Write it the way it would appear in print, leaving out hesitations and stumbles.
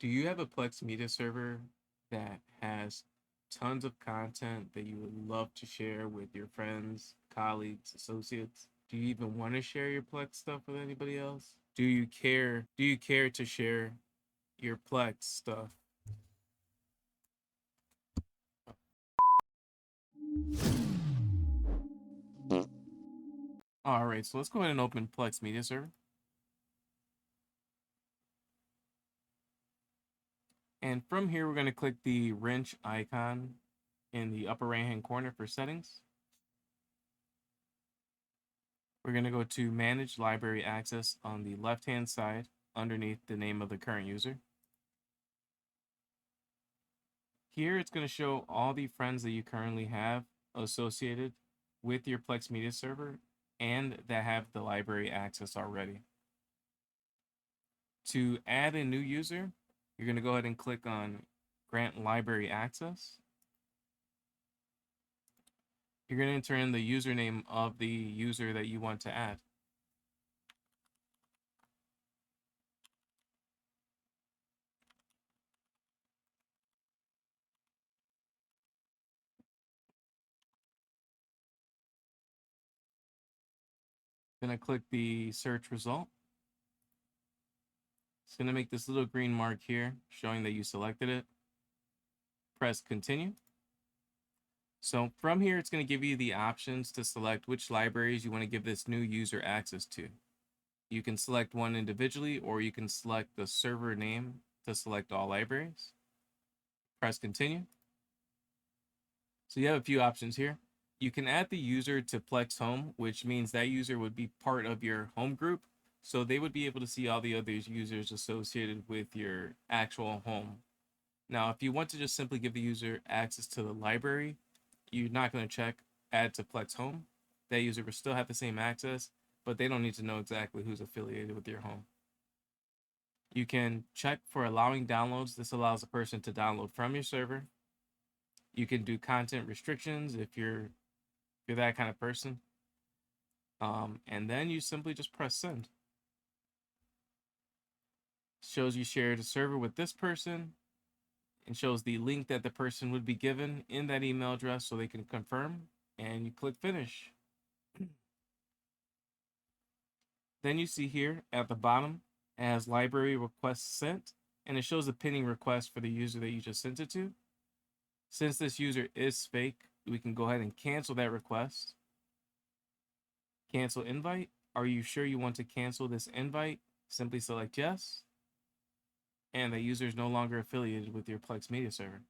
Do you have a Plex Media Server that has tons of content that you would love to share with your friends, colleagues, associates? Do you even want to share your Plex stuff with anybody else? Do you care to share your Plex stuff? All right, so let's go ahead and open Plex Media Server. And from here, we're going to click the wrench icon in the upper right-hand corner for settings. We're going to go to Manage Library Access on the left-hand side underneath the name of the current user. Here, it's going to show all the friends that you currently have associated with your Plex Media Server and that have the library access already. To add a new user, you're going to go ahead and click on Grant Library Access. You're going to enter in the username of the user that you want to add. Going to click the search result. It's going to make this little green mark here showing that you selected it. Press continue. So from here, it's going to give you the options to select which libraries you want to give this new user access to. You can select one individually, or you can select the server name to select all libraries. Press continue. So you have a few options here. You can add the user to Plex Home, which means that user would be part of your home group. So they would be able to see all the other users associated with your actual home. Now, if you want to just simply give the user access to the library, you're not going to check add to Plex Home. That user will still have the same access, but they don't need to know exactly who's affiliated with your home. You can check for allowing downloads. This allows a person to download from your server. You can do content restrictions if you're that kind of person. And then you simply just press send. Shows you shared a server with this person and shows the link that the person would be given in that email address so they can confirm, and you click finish. Then you see here at the bottom it has library requests sent, and it shows the pending request for the user that you just sent it to. Since this user is fake, we can go ahead and cancel that request. Cancel invite. Are you sure you want to cancel this invite? Simply select yes. And the user is no longer affiliated with your Plex Media Server.